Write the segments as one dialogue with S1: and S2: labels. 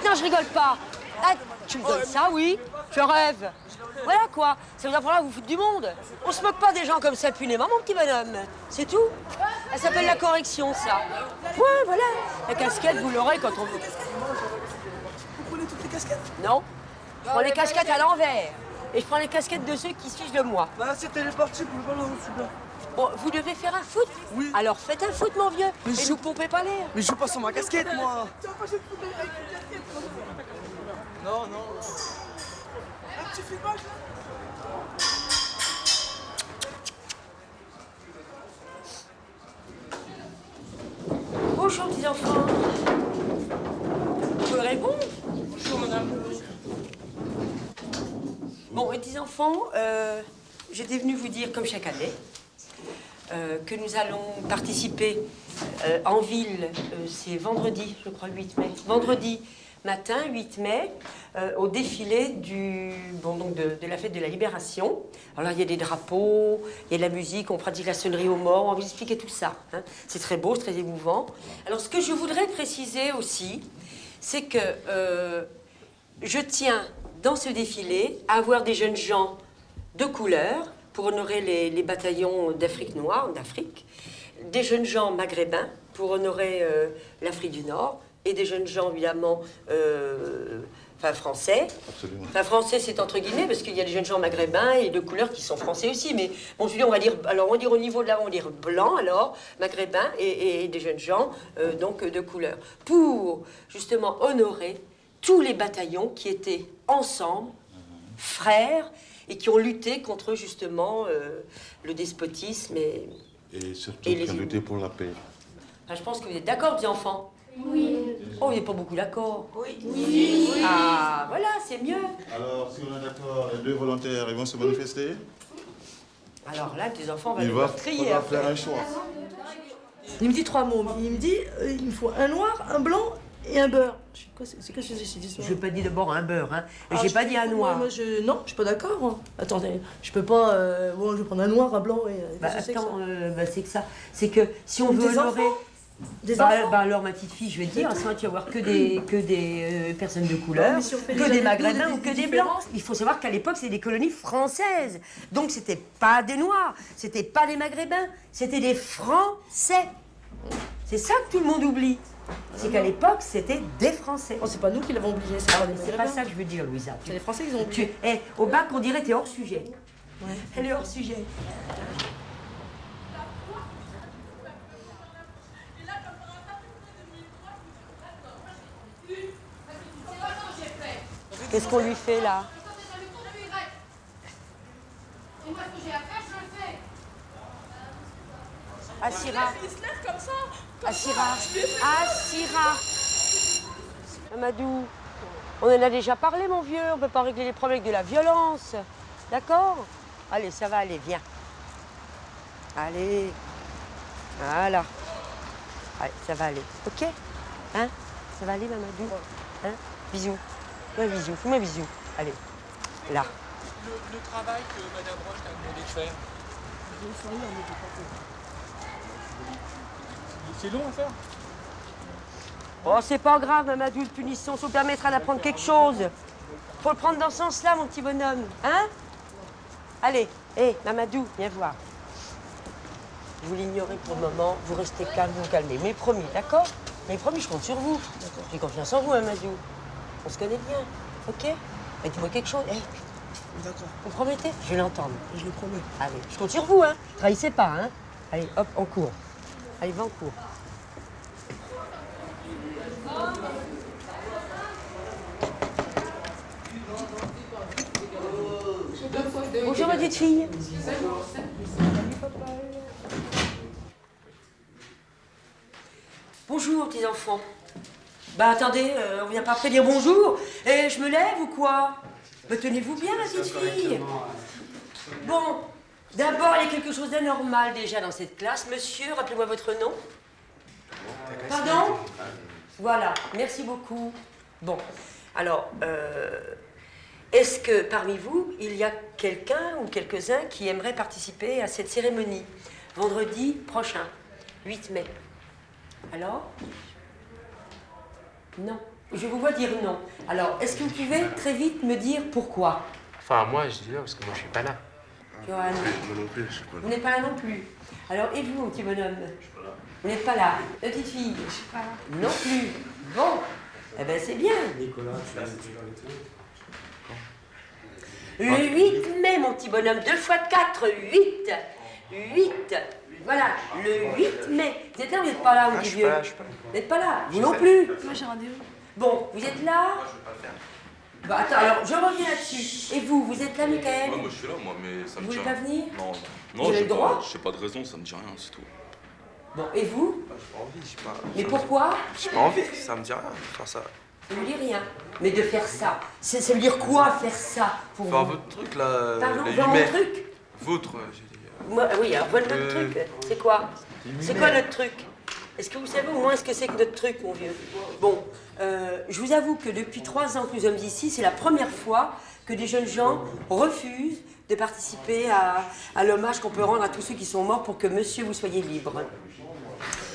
S1: Non, je rigole pas. Ah, tu me donnes ça, oui. Je rêve. Voilà quoi. Ça vous apprendra à vous foutre du monde. On se moque pas des gens comme ça impunément, mon petit bonhomme. C'est tout. Elle s'appelle la correction, ça. Ouais, voilà. La casquette, vous l'aurez quand on...
S2: Vous prenez toutes les casquettes?
S1: Non. Je prends les casquettes à l'envers. Et je prends les casquettes de ceux qui se fichent de moi.
S2: Bah, c'était les parties pour le ballon, c'est bien.
S1: Bon, vous devez faire un foot?
S2: Oui.
S1: Alors faites un foot, mon vieux.
S2: Mais
S1: et
S2: je...
S1: nous pompez pas l'air.
S2: Mais je joue pas sur ma casquette, moi. Tu vas pas jouer de foot avec une casquette, non, non. Un petit filmage, là.
S1: Bonjour, petits enfants. Vous pouvez répondre?
S3: Bonjour, madame.
S1: Bon, et petits enfants, j'étais venue vous dire, comme chaque année, que nous allons participer en ville, c'est vendredi, je crois, le 8 mai. Vendredi matin, 8 mai, au défilé de la fête de la Libération. Alors là, il y a des drapeaux, il y a de la musique, on pratique la sonnerie aux morts, on va vous expliquer tout ça. Hein. C'est très beau, c'est très émouvant. Alors, ce que je voudrais préciser aussi, c'est que je tiens, dans ce défilé, à avoir des jeunes gens de couleur pour honorer les bataillons d'Afrique noire, d'Afrique, des jeunes gens maghrébins pour honorer l'Afrique du Nord, et des jeunes gens, évidemment, français.
S4: Absolument.
S1: Enfin, français, c'est entre guillemets, parce qu'il y a des jeunes gens maghrébins et de couleur qui sont français aussi. Mais bon, je veux dire, on va dire au niveau de là, on va dire blanc, alors, maghrébins, et des jeunes gens, donc, de couleur. Pour, justement, honorer tous les bataillons qui étaient ensemble, frères, et qui ont lutté contre, justement, le despotisme et
S4: surtout
S1: et
S4: qui
S1: les
S4: ont lutté pour la paix.
S1: Enfin, je pense que vous êtes d'accord, petits enfants? Oui. Oh, vous n'êtes pas beaucoup d'accord?
S3: Oui.
S1: Ah, voilà, c'est mieux.
S4: Alors, si on est d'accord, les deux volontaires, ils vont se manifester?
S1: Alors là, tes enfants, on va
S4: Il
S1: devoir
S4: va
S1: crier
S4: falloir
S1: après.
S4: faire un choix.
S2: Il me dit 3 mots. Il me dit, il me faut un noir, un blanc et un beurre. C'est quoi cette histoire?
S1: Je n'ai pas dit d'abord un beurre, hein. Et
S2: Ah,
S1: j'ai pas dit un noir.
S2: Non, je suis pas d'accord. Hein. Attendez, je peux pas... bon, je vais prendre un noir, un blanc et...
S1: Bah,
S2: qu'est-ce que c'est que
S1: attends,
S2: ça
S1: c'est que ça. C'est que si on veut
S2: Des
S1: honorer...
S2: enfants Des enfants
S1: alors, ma petite fille, je vais te dire, sinon tu vas voir que des personnes de couleur,
S2: Non, mais si on fait
S1: que
S2: déjà
S1: des
S2: des
S1: maghrébins
S2: deux,
S1: ou que
S2: des
S1: des blancs.
S2: différences.
S1: Il faut savoir qu'à l'époque, c'était des colonies françaises. Donc, c'était pas des noirs, c'était pas des maghrébins, c'était des français. C'est ça que tout le monde oublie. C'est qu'à l'époque, c'était des Français.
S2: Oh, c'est pas nous qui l'avons oublié, c'est pas les
S1: C'est pas
S2: Maghrébins.
S1: ça que je veux dire, Louisa.
S2: C'est les Français qui ont oublié.
S1: Au bac, on dirait t'es hors sujet.
S2: Ouais.
S1: Elle est hors sujet. Qu'est-ce qu'on lui fait là? Assira. Assira. Assira. Amadou, on en a déjà parlé, mon vieux. On ne peut pas régler les problèmes avec de la violence. D'accord? Allez, ça va aller, viens. Allez. Voilà. Allez, ça va aller. OK? Hein? Ça va aller, Mamadou? Hein? Bisous. Fais-moi un bisou. Fais-moi un bisou. Allez. Là.
S3: Le travail que Madame Roche t'a demandé de faire, c'est long à faire?
S1: Oh, c'est pas grave, Mamadou, de punition. Ça vous permettra d'apprendre quelque chose. Faut le prendre dans ce sens-là, mon petit bonhomme. Hein? Allez. Hé, Mamadou, viens voir. Vous l'ignorez pour le moment. Vous restez calme, vous vous calmez. Mais promis, d'accord? Mais promis, je compte sur vous. J'ai confiance en vous, Mamadou. On se connaît bien. OK? Mais dis-moi quelque chose. Hey.
S2: D'accord.
S1: Vous promettez? Je vais l'entendre.
S2: Je le promets.
S1: Allez, je compte sur vous, hein. Trahissez pas, hein. Allez, hop, on court. Allez, va en cours. Bonjour, ma petite fille. Bonjour, petits enfants. Bah attendez, on vient pas après dire bonjour. Et je me lève ou quoi? Bah tenez-vous bien, ma petite fille. Bon, d'abord, il y a quelque chose d'anormal déjà dans cette classe. Monsieur, rappelez-moi votre nom. Pardon? Voilà, merci beaucoup. Bon, alors, Est-ce que parmi vous, il y a quelqu'un ou quelques-uns qui aimeraient participer à cette cérémonie vendredi prochain, 8 mai? Alors? Non. Je vous vois dire non. Alors, est-ce que vous pouvez très vite me dire pourquoi?
S5: Enfin, moi, je dis non, parce que moi, je suis pas là.
S1: Johan,
S4: Moi non plus, je suis pas là.
S1: vous n'êtes pas là non plus. Alors, et vous, mon petit bonhomme?
S4: Je suis pas là.
S1: Vous n'êtes pas là. La petite fille? Je suis pas là. Non plus. Bon. Eh ben, c'est bien.
S5: Nicolas, tu vas avec tout.
S1: Le 8 mai, mon petit bonhomme. 2 fois 4, 8. 8. Voilà, le 8 mai. Vous êtes là ou vous n'êtes pas là, mon petit vieux?
S5: Je suis pas là.
S1: Vous n'êtes pas là? Vous non plus?
S6: Moi j'ai rendez-vous.
S1: Bon, vous êtes là?
S7: Moi, je vais pas le faire.
S1: Bah, attends, alors, je reviens là-dessus. Et vous, vous êtes là, Michael?
S7: Ouais, moi, je suis là, moi, mais ça me
S1: Vous
S7: dit
S1: voulez
S7: rien.
S1: pas venir?
S7: Non,
S1: Vous avez
S7: j'ai
S1: le droit?
S7: j'ai pas de raison, ça me dit rien, c'est tout.
S1: Bon, et vous?
S5: J'ai pas envie, j'ai pas.
S1: Mais pourquoi?
S5: J'ai pas envie, ça me dit rien de faire ça.
S1: Ça veut dire rien. Mais de faire ça, ça veut dire quoi, faire ça, pour
S5: Faire
S1: vous?
S5: votre truc là,
S1: Pardon,
S5: les
S1: voir
S5: 8
S1: mon
S5: mai.
S1: truc?
S5: Votre, j'ai dit.
S1: Moi, oui, alors, votre truc, c'est quoi?
S5: les 8
S1: C'est
S5: mai.
S1: quoi notre truc? Est-ce que vous savez au moins ce que c'est que notre truc, mon vieux? Bon, je vous avoue que depuis 3 ans que nous sommes ici, c'est la première fois que des jeunes gens refusent de participer à l'hommage qu'on peut rendre à tous ceux qui sont morts pour que monsieur vous soyez libre.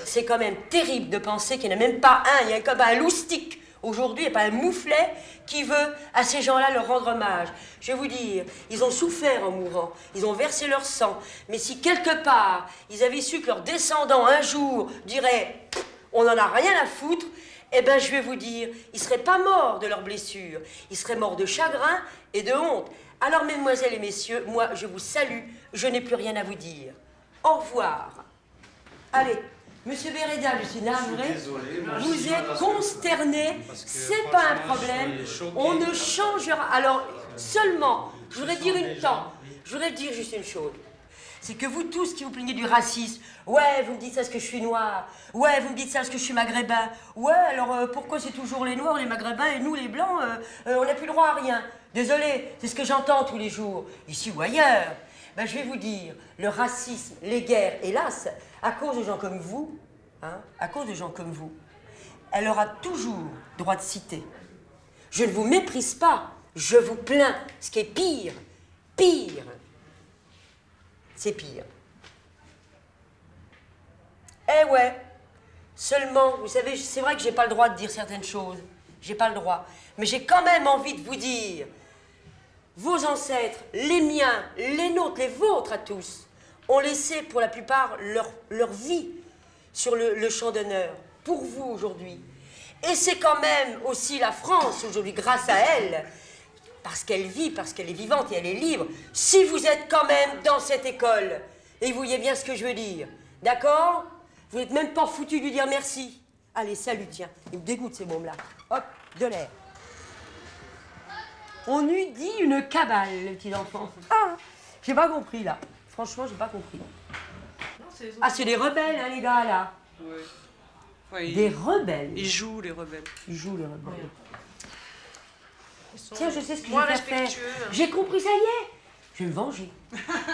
S1: C'est quand même terrible de penser qu'il n'y en a même pas un, il y a comme un loustic aujourd'hui, il n'y a pas un mouflet qui veut à ces gens-là leur rendre hommage. Je vais vous dire, ils ont souffert en mourant, ils ont versé leur sang, mais si quelque part ils avaient su que leurs descendants un jour diraient « on n'en a rien à foutre », eh bien je vais vous dire, ils ne seraient pas morts de leurs blessures, ils seraient morts de chagrin et de honte. Alors mesdemoiselles et messieurs, moi je vous salue, je n'ai plus rien à vous dire. Au revoir. Allez. Monsieur Béréda, je suis navré. Vous êtes consterné, c'est pas un problème. On ne changera. Alors, seulement, je voudrais dire je voudrais dire juste une chose. C'est que vous tous qui vous plaignez du racisme, ouais, vous me dites ça parce que je suis noir, ouais, vous me dites ça parce que je suis maghrébin, ouais, alors pourquoi c'est toujours les noirs, les maghrébins et nous les blancs, on n'a plus le droit à rien. Désolé, c'est ce que j'entends tous les jours, ici ou ailleurs. Ben, je vais vous dire, le racisme, les guerres, hélas, à cause de gens comme vous, hein, à cause de gens comme vous, elle aura toujours droit de citer. Je ne vous méprise pas, je vous plains. Ce qui est pire, c'est pire. Eh ouais, seulement, vous savez, c'est vrai que j'ai pas le droit de dire certaines choses, j'ai pas le droit, mais j'ai quand même envie de vous dire, vos ancêtres, les miens, les nôtres, les vôtres à tous, ont laissé pour la plupart leur vie sur le champ d'honneur, pour vous aujourd'hui. Et c'est quand même aussi la France aujourd'hui, grâce à elle, parce qu'elle vit, parce qu'elle est vivante et elle est libre, si vous êtes quand même dans cette école, et vous voyez bien ce que je veux dire, d'accord? Vous n'êtes même pas foutu de lui dire merci. Allez, salut, tiens, il me dégoûte ces mômes-là. Hop, de l'air. On eût dit une cabale, les petits enfants. Ah, j'ai pas compris, là. Franchement, j'ai pas compris. Ah, c'est des rebelles, hein, les gars, là.
S6: Ouais. Ouais,
S1: Des rebelles.
S6: ils jouent les rebelles.
S1: Ils jouent, les rebelles.
S6: Ils sont
S1: Tiens, je sais ce que je
S6: moins
S1: vais faire.
S6: respectueux.
S1: J'ai compris, ça y est. Je vais me venger.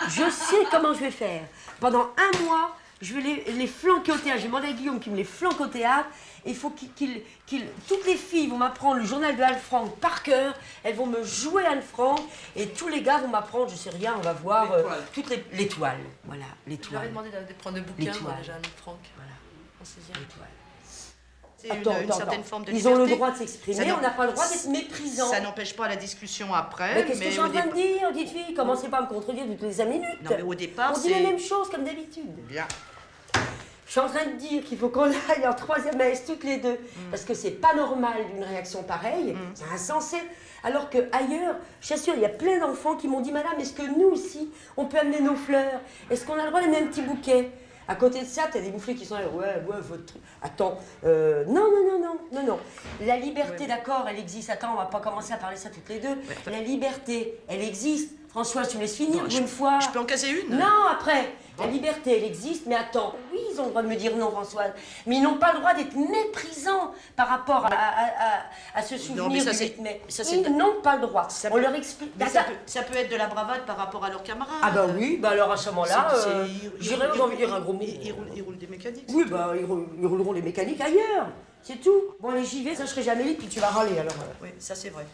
S1: Je sais comment je vais faire. Pendant 1 mois, je vais les flanquer au théâtre. J'ai demandé à Guillaume qu'il me les flanque au théâtre. Il faut toutes les filles vont m'apprendre le journal de Anne Frank par cœur. Elles vont me jouer Anne Frank. Et tous les gars vont m'apprendre, je sais rien, on va voir toutes l'étoile. Voilà,
S6: Je leur ai
S1: l'étoile.
S6: demandé de prendre le bouquin, moi,
S1: L'étoile.
S6: déjà, Anne Frank.
S1: Voilà,
S6: En 16e.
S1: l'étoile.
S8: C'est
S1: Attends,
S8: une
S1: attends,
S8: certaine
S1: attends.
S8: forme de
S1: Ils
S8: liberté.
S1: ont le droit de s'exprimer,
S8: Ça n'en-
S1: on n'a pas le droit d'être méprisant.
S8: Ça n'empêche pas la discussion après.
S1: Mais qu'est-ce que je suis en
S8: au
S1: train de
S8: départ-
S1: dire, dites fille? Commencez pas à me contredire toutes les 5 minutes.
S8: Non, mais au départ,
S1: on dit les
S8: c'est-
S1: mêmes choses comme d'habitude.
S8: Bien.
S1: Je suis en train de dire qu'il faut qu'on aille en 3e AS toutes les deux, parce que c'est pas normal d'une réaction pareille, c'est insensé. Alors qu'ailleurs, je t'assure, il y a plein d'enfants qui m'ont dit, madame, est-ce que nous aussi, on peut amener nos fleurs? Est-ce qu'on a le droit d'amener un petit bouquet? À côté de ça, t'as des mouflés qui sont là, ouais, votre truc. Attends, non. La liberté, d'accord, elle existe. Attends, on va pas commencer à parler ça toutes les deux. La liberté, elle existe. François, tu me laisses finir pour une fois?
S8: Je peux en caser une?
S1: Non, après, la liberté, elle existe, mais attends, oui, ils ont le droit de me dire non, Françoise, mais ils n'ont pas le droit d'être méprisants par rapport à ce souvenir
S8: mais ça,
S1: du
S8: c'est-
S1: 8 mai.
S8: ça, c'est-
S1: Ils n'ont pas le droit.
S8: Ça
S1: On
S8: peut-
S1: leur explique.
S8: Mais ça peut être de la bravade par rapport à leurs camarades.
S1: Ah bah oui, bah alors à ce moment-là,
S8: Ils
S1: j'irai, j'ai envie de dire un gros mot.
S8: Ils roulent des mécaniques.
S1: Oui, bah ils rouleront les mécaniques ailleurs, c'est tout. Bon, allez, j'y vais, ça je serai jamais libre, puis tu vas râler alors.
S8: Oui, ça c'est vrai.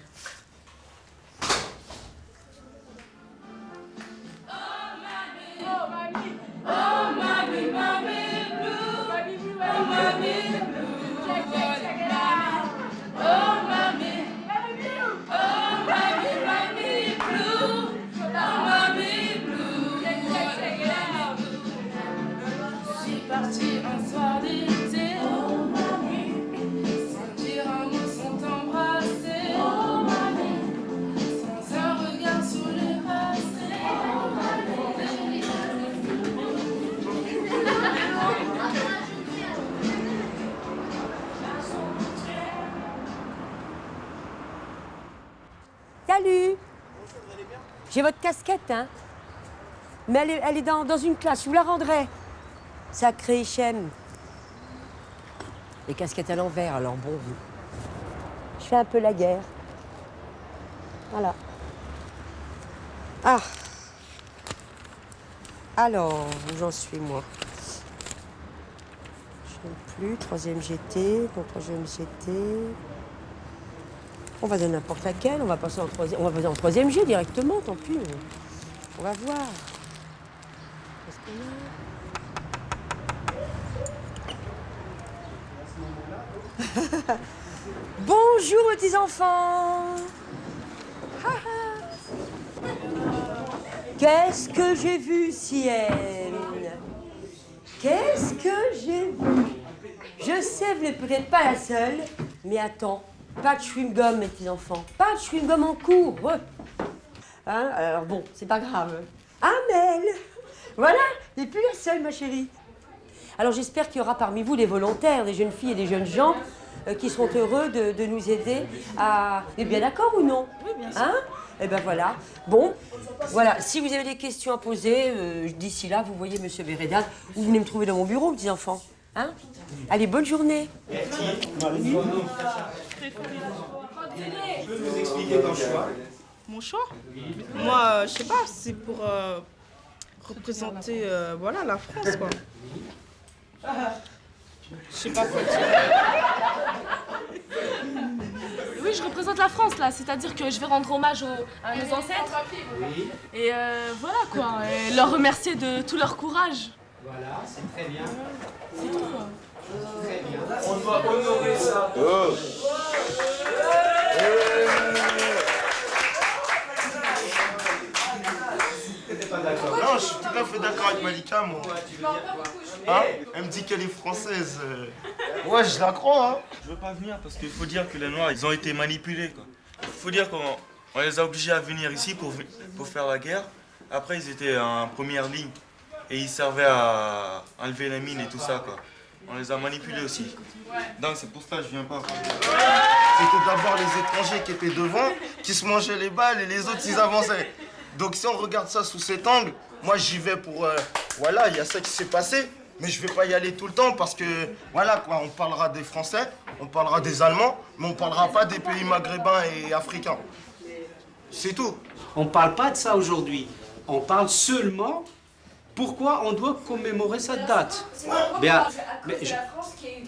S1: J'ai votre casquette, hein. Mais elle est dans une classe, je vous la rendrai. Sacré Hichem. Les casquettes à l'envers, alors bon. Je fais un peu la guerre. Voilà. Ah. Alors, où j'en suis, moi? Je n'aime plus. Troisième GT, donc troisième GT. On va donner n'importe laquelle. On va passer en troisième. On va passer en troisième G directement, tant pis. On va voir. Qu'est-ce qu'on a? Bonjour, mes petits enfants. Qu'est-ce que j'ai vu, Sienne? Qu'est-ce que j'ai vu? Je sais, vous n'êtes peut-être pas la seule, mais attends, pas de chewing-gum, mes petits enfants. Pas de chewing-gum en cours. Hein? Alors bon, c'est pas grave. Amel! Voilà, vous n'êtes plus la seule, ma chérie. Alors j'espère qu'il y aura parmi vous des volontaires, des jeunes filles et des jeunes gens qui seront heureux de nous aider à... Vous êtes bien d'accord ou non?
S8: Oui, bien sûr.
S1: Hein? Eh ben voilà. Bon, voilà. Si vous avez des questions à poser, d'ici là, vous voyez Monsieur Bérédal, vous venez me trouver dans mon bureau, petits enfants. Hein? Allez, bonne journée.
S2: Tu peux nous expliquer ton choix?
S9: Mon choix? Moi, je sais pas, c'est pour représenter voilà, la France, quoi. Je sais pas quoi dire.
S10: Oui, je représente la France là, c'est-à-dire que je vais rendre hommage à nos ancêtres. Et voilà quoi, et leur remercier de tout leur courage.
S2: Voilà, c'est très bien.
S10: C'est tout quoi.
S2: Très bien. On doit honorer ça.
S4: Non, je suis tout à fait d'accord avec Malika, moi. Hein? Elle me dit qu'elle est française. Ouais, je la crois, hein.
S11: Je veux pas venir parce qu'il faut dire que les Noirs, ils ont été manipulés, quoi. Il faut dire qu'on les a obligés à venir ici pour faire la guerre. Après, ils étaient en première ligne et ils servaient à enlever les mines et tout ça, quoi. On les a manipulés aussi. Donc c'est pour ça que je viens pas.
S4: C'était d'abord les étrangers qui étaient devant, qui se mangeaient les balles et les autres, ils avançaient. Donc si on regarde ça sous cet angle, moi j'y vais pour... voilà, il y a ça qui s'est passé, mais je vais pas y aller tout le temps parce que, voilà quoi, on parlera des Français, on parlera des Allemands, mais on parlera pas des pays maghrébins et africains. C'est tout.
S2: On parle pas de ça aujourd'hui. On parle seulement pourquoi on doit commémorer cette date. Bien, mais
S10: la France qui a eu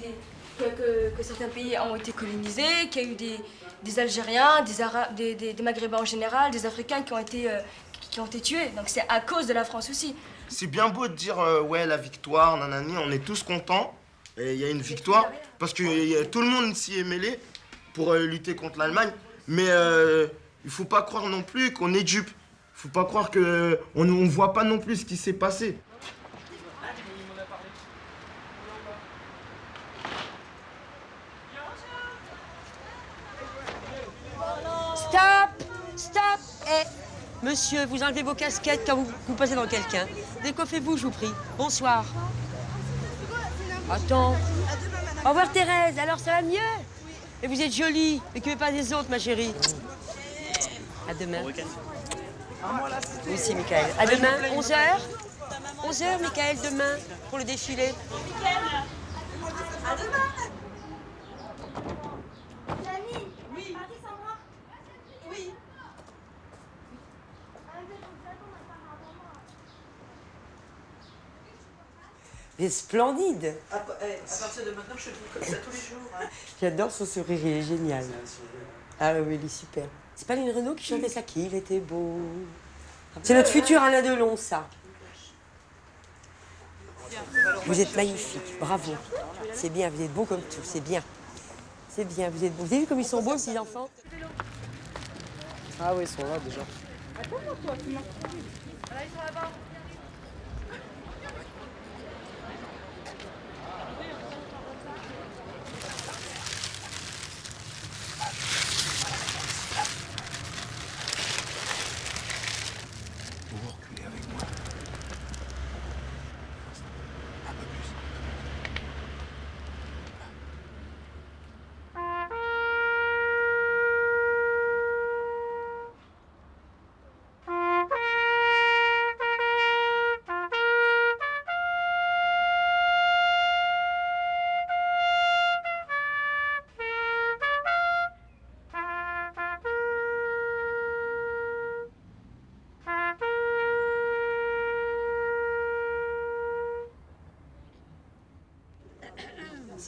S10: que certains pays ont été colonisés, qu'il y a eu des Algériens, des Arabes, des Maghrébins en général, des Africains qui ont été tués. Donc c'est à cause de la France aussi.
S4: C'est bien beau de dire, ouais, la victoire, nanani, on est tous contents. Et il y a une victoire, parce que tout le monde s'y est mêlé pour lutter contre l'Allemagne. Mais il faut pas croire non plus qu'on est dupe. Il faut pas croire qu'on ne voit pas non plus ce qui s'est passé.
S1: Stop! Stop! Eh, monsieur, vous enlevez vos casquettes quand vous passez dans quelqu'un. Décoiffez-vous, je vous prie. Bonsoir. Attends. Au revoir, Thérèse. Alors, ça va mieux? Et vous êtes jolie. N'occupez pas des autres, ma chérie. À demain. Vous aussi, Michael. À demain, 11h. 11h, Michael, demain, pour le défilé.
S10: À demain.
S9: Oui. Oui.
S1: Mais splendide.
S8: À partir de maintenant, je suis comme ça tous les jours. Hein.
S1: J'adore son sourire, il est génial. Ah oui, il est super. C'est pas Lynn Renaud qui chantait ça? Qu'il était beau. C'est notre futur Alain Delon, ça. Vous êtes magnifique, bravo. C'est bien, vous êtes beaux comme tout, c'est bien. C'est bien, vous êtes beaux. Vous avez vu comme ils sont beaux, ces enfants?
S3: Ah oui, ils sont là déjà.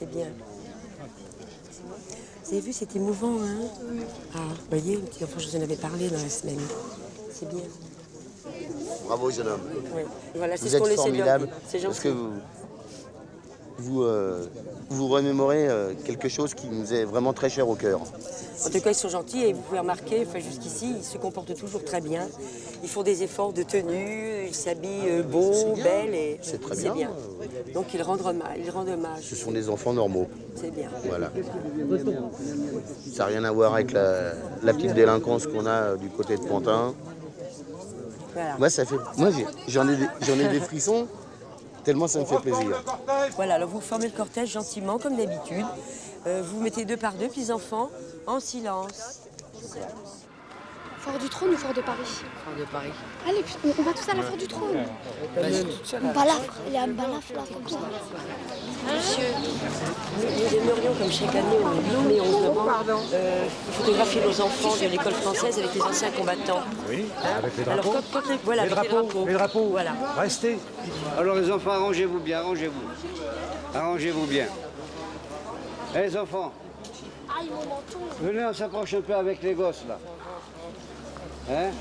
S1: C'est bien. Vous avez vu, c'est émouvant, hein? Ah, vous voyez, le petit enfant, je vous en avais parlé dans la semaine. C'est bien.
S12: Bravo, jeune homme.
S1: Oui. Voilà, c'est
S12: Vous
S1: ce qu'on
S12: êtes
S1: essaie de leur
S12: formidable
S1: dire. C'est
S12: parce
S1: gentil.
S12: que vous remémorez quelque chose qui nous est vraiment très cher au cœur.
S1: En tout cas, ils sont gentils et vous pouvez remarquer, enfin, jusqu'ici, ils se comportent toujours très bien. Ils font des efforts de tenue, ils s'habillent beaux, belles et
S12: C'est très bien.
S1: Donc ils rendent hommage.
S12: Ce sont des enfants normaux.
S1: C'est bien.
S12: Voilà. Ça n'a rien à voir avec la petite délinquance qu'on a du côté de Pantin.
S1: Voilà.
S12: Moi, j'en ai des frissons, tellement ça me fait plaisir.
S1: Voilà, alors vous formez le cortège gentiment, comme d'habitude. Vous mettez 2 par 2, petits enfants, en silence.
S13: Fort du Trône ou Fort de Paris?
S1: Fort de Paris.
S13: Allez, on va tous à la Fort du Trône. Un balafre, il y a un balafre là, comme ça.
S1: Monsieur, nous aimerions, comme chaque année, on met 11 novembre, photographier nos enfants de l'école française avec les anciens combattants.
S14: Oui, avec les
S1: Alors,
S14: drapeaux.
S1: voilà,
S14: les
S1: avec
S14: drapeaux, les drapeaux.
S1: Voilà.
S14: Restez.
S15: Alors les enfants, arrangez-vous bien, arrangez-vous. Arrangez-vous bien. Eh les enfants, venez, on s'approche un peu avec les gosses là. Hein?